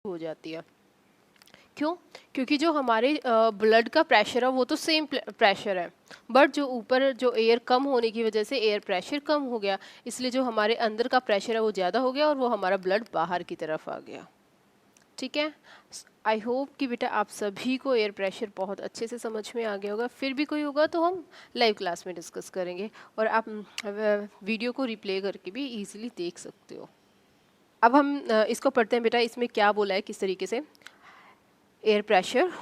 हो जाती है। क्यों? क्योंकि जो हमारे ब्लड का प्रेशर है वो तो सेम प्रेशर है, बट जो ऊपर जो एयर कम होने की वजह से एयर प्रेशर कम हो गया, इसलिए जो हमारे अंदर का प्रेशर है वो ज़्यादा हो गया और वो हमारा ब्लड बाहर की तरफ आ गया। ठीक है, आई होप कि बेटा आप सभी को एयर प्रेशर बहुत अच्छे से समझ में आ गया होगा। फिर भी कोई होगा तो हम लाइव क्लास में डिस्कस करेंगे और आप वीडियो को रिप्ले करके भी इजीली देख सकते हो। अब हम इसको पढ़ते हैं बेटा, इसमें क्या बोला है किस तरीके से। Air pressure,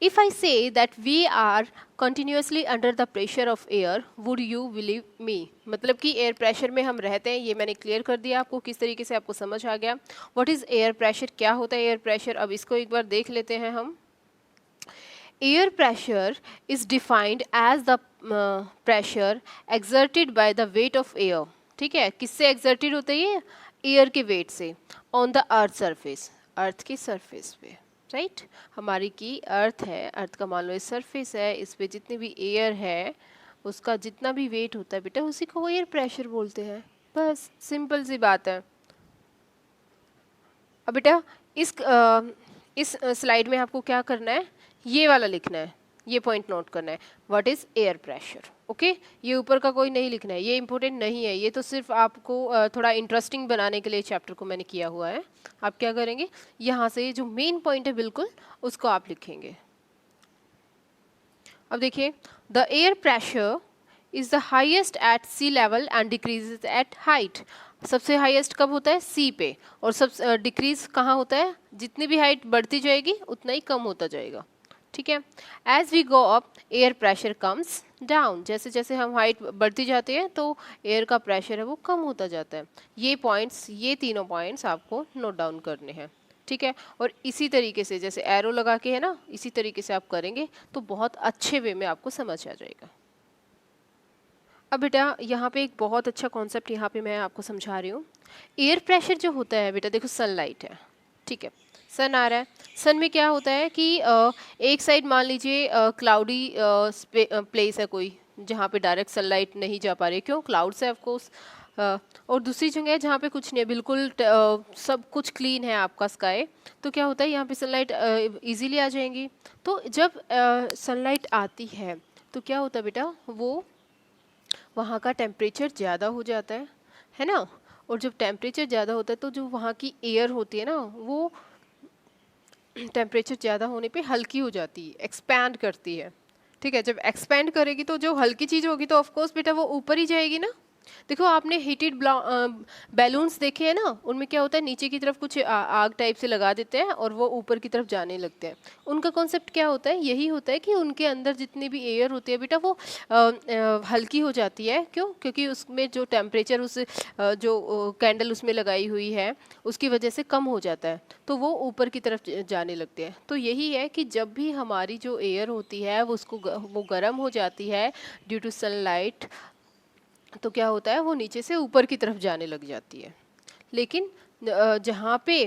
if I say that we are continuously under the pressure of air, would you believe me? मतलब कि एयर प्रेशर में हम रहते हैं, ये मैंने क्लियर कर दिया आपको किस तरीके से, आपको समझ आ गया। व्हाट इज एयर प्रेशर, क्या होता है एयर प्रेशर, अब इसको एक बार देख लेते हैं हम। Air pressure is defined as the pressure exerted by the weight of air. ठीक है, किससे एक्सर्टेड होता है ये? एयर के वेट से, ऑन द अर्थ सरफेस, अर्थ की सरफेस पे। राइट हमारी की अर्थ है, अर्थ का मान लो ये सरफेस है, इस पे जितनी भी एयर है उसका जितना भी वेट होता है बेटा उसी को वो एयर प्रेशर बोलते हैं। बस सिंपल सी बात है। अब बेटा इस स्लाइड में आपको क्या करना है, ये वाला लिखना है, ये पॉइंट नोट करना है, what is air pressure. Okay, ये ऊपर का कोई नहीं लिखना है, ये इंपॉर्टेंट नहीं है, ये तो सिर्फ आपको थोड़ा इंटरेस्टिंग बनाने के लिए चैप्टर को मैंने किया हुआ है। आप क्या करेंगे, यहाँ से जो मेन पॉइंट है बिल्कुल उसको आप लिखेंगे। अब देखिए, the air pressure is the highest at sea level and decreases at height. सबसे हाईएस्ट कब होता है? सी पे, और सब डिक्रीज कहाँ होता है? जितनी भी हाइट बढ़ती जाएगी उतना ही कम होता जाएगा। ठीक है, as we go up air pressure comes down, जैसे जैसे हम हाइट बढ़ती जाते हैं तो एयर का प्रेशर है वो कम होता जाता है। ये पॉइंट्स, ये तीनों पॉइंट्स आपको नोट डाउन करने हैं। ठीक है, और इसी तरीके से जैसे एरो लगा के है ना, इसी तरीके से आप करेंगे तो बहुत अच्छे वे में आपको समझ आ जाएगा। अब बेटा यहाँ पे एक बहुत अच्छा कॉन्सेप्ट यहाँ पे मैं आपको समझा रही हूँ। एयर प्रेशर जो होता है बेटा, देखो सनलाइट है, ठीक है, सन आ रहा है, सन में क्या होता है कि एक साइड मान लीजिए क्लाउडी प्लेस है कोई, जहाँ पे डायरेक्ट सनलाइट नहीं जा पा रही, क्यों? क्लाउड्स है ऑफकोर्स, और दूसरी जगह है जहाँ पे कुछ नहीं है, बिल्कुल सब कुछ क्लीन है आपका स्काई, तो क्या होता है यहाँ पे सनलाइट इजीली आ जाएंगी। तो जब सनलाइट आती है तो क्या होता है बेटा, वो वहाँ का टेम्परेचर ज़्यादा हो जाता है ना, और जब टेम्परेचर ज़्यादा होता है तो जो वहाँ की एयर होती है ना, वो टेम्परेचर ज़्यादा होने पे हल्की हो जाती है, एक्सपैंड करती है। ठीक है, जब एक्सपैंड करेगी तो जो हल्की चीज़ होगी तो ऑफ कोर्स बेटा वो ऊपर ही जाएगी ना। देखो आपने हीटेड बैलून्स देखे हैं ना, उनमें क्या होता है, नीचे की तरफ कुछ आग टाइप से लगा देते हैं और वो ऊपर की तरफ जाने लगते हैं। उनका कॉन्सेप्ट क्या होता है, यही होता है कि उनके अंदर जितनी भी एयर होती है बेटा वो हल्की हो जाती है। क्यों? क्योंकि उसमें जो टेम्परेचर उस जो कैंडल उसमें लगाई हुई है उसकी वजह से कम हो जाता है, तो वो ऊपर की तरफ जाने लगते हैं। तो यही है कि जब भी हमारी जो एयर होती है वो गर्म हो जाती है ड्यू टू सनलाइट, तो क्या होता है, वो नीचे से ऊपर की तरफ जाने लग जाती है। लेकिन जहाँ पे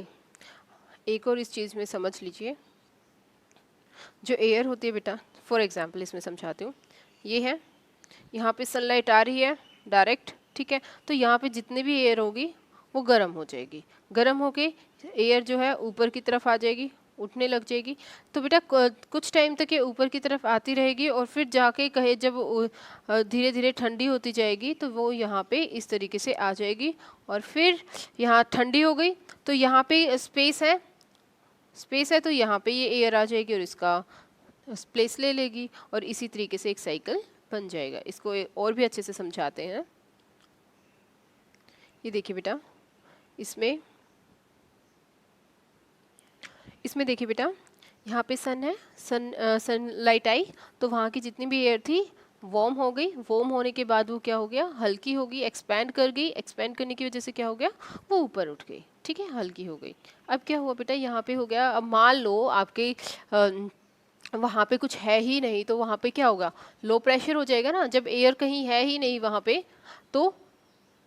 एक और इस चीज़ में समझ लीजिए, जो एयर होती है बेटा, फॉर एग्जांपल इसमें समझाती हूँ, ये है, यहाँ पे सनलाइट आ रही है डायरेक्ट, ठीक है, तो यहाँ पे जितनी भी एयर होगी वो गर्म हो जाएगी, गर्म होके एयर जो है ऊपर की तरफ आ जाएगी, उठने लग जाएगी। तो बेटा कुछ टाइम तक ये ऊपर की तरफ आती रहेगी और फिर जाके कहे जब धीरे धीरे ठंडी होती जाएगी तो वो यहाँ पे इस तरीके से आ जाएगी, और फिर यहाँ ठंडी हो गई तो यहाँ पे स्पेस है तो यहाँ पे ये एयर आ जाएगी और इसका प्लेस ले लेगी, और इसी तरीके से एक साइकिल बन जाएगा। इसको और भी अच्छे से समझाते हैं। ये देखिए बेटा, इसमें देखिए बेटा, यहाँ पे सन है, सनलाइट आई तो वहाँ की जितनी भी एयर थी वार्म हो गई, वार्म होने के बाद वो क्या हो गया, हल्की हो गई, एक्सपैंड कर गई, एक्सपैंड करने की वजह से क्या हो गया, वो ऊपर उठ गई। ठीक है, हल्की हो गई। अब क्या हुआ बेटा, यहाँ पे हो गया, अब मान लो आपके वहाँ पे कुछ है ही नहीं तो वहाँ पे क्या होगा, लो प्रेशर हो जाएगा ना। जब एयर कहीं है ही नहीं वहाँ पे तो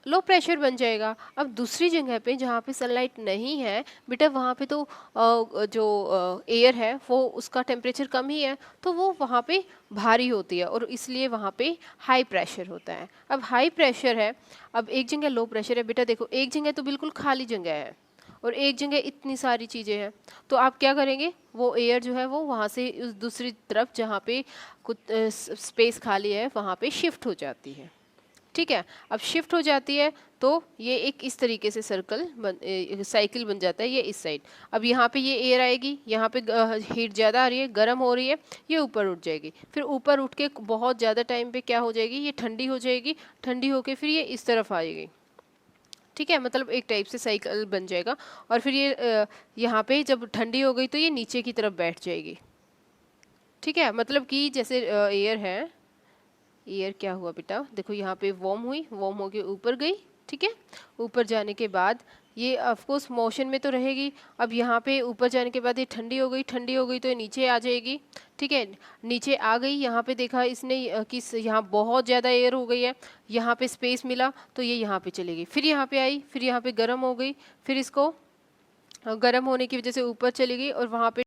लो प्रेशर बन जाएगा। अब दूसरी जगह पे जहाँ पे सनलाइट नहीं है बेटा, वहाँ पे तो जो एयर है वो उसका टेम्परेचर कम ही है, तो वो वहाँ पे भारी होती है और इसलिए वहाँ पे हाई प्रेशर होता है। अब हाई प्रेशर है, अब एक जगह लो प्रेशर है बेटा, देखो एक जगह तो बिल्कुल खाली जगह है और एक जगह इतनी सारी चीज़ें हैं, तो आप क्या करेंगे, वो एयर जो है वो वहाँ से उस दूसरी तरफ जहाँ पे कुछ स्पेस खाली है वहाँ पे शिफ्ट हो जाती है। ठीक है, अब शिफ्ट हो जाती है तो ये एक इस तरीके से साइकिल बन जाता है, ये इस साइड। अब यहाँ पे ये एयर आएगी, यहाँ पे हीट ज़्यादा आ रही है, गर्म हो रही है, ये ऊपर उठ जाएगी, फिर ऊपर उठ के बहुत ज़्यादा टाइम पे क्या हो जाएगी, ये ठंडी हो जाएगी, ठंडी होके फिर ये इस तरफ आएगी। ठीक है, मतलब एक टाइप से साइकिल बन जाएगा। और फिर ये यहाँ पे जब ठंडी हो गई तो ये नीचे की तरफ बैठ जाएगी। ठीक है, मतलब कि जैसे एयर है, एयर क्या हुआ बेटा, देखो यहाँ पे वार्म हुई, वार्म होके ऊपर गई। ठीक है, ऊपर जाने के बाद ये ऑफ कोर्स मोशन में तो रहेगी। अब यहाँ पे ऊपर जाने के बाद ये ठंडी हो गई, ठंडी हो गई तो ये नीचे आ जाएगी। ठीक है, नीचे आ गई, यहाँ पे देखा इसने कि यहाँ बहुत ज़्यादा एयर हो गई है, यहाँ पे स्पेस मिला तो ये यहाँ पे चली गई, फिर यहाँ पे आई, फिर यहाँ पे गर्म हो गई, फिर इसको गर्म होने की वजह से ऊपर चली गई और वहाँ पे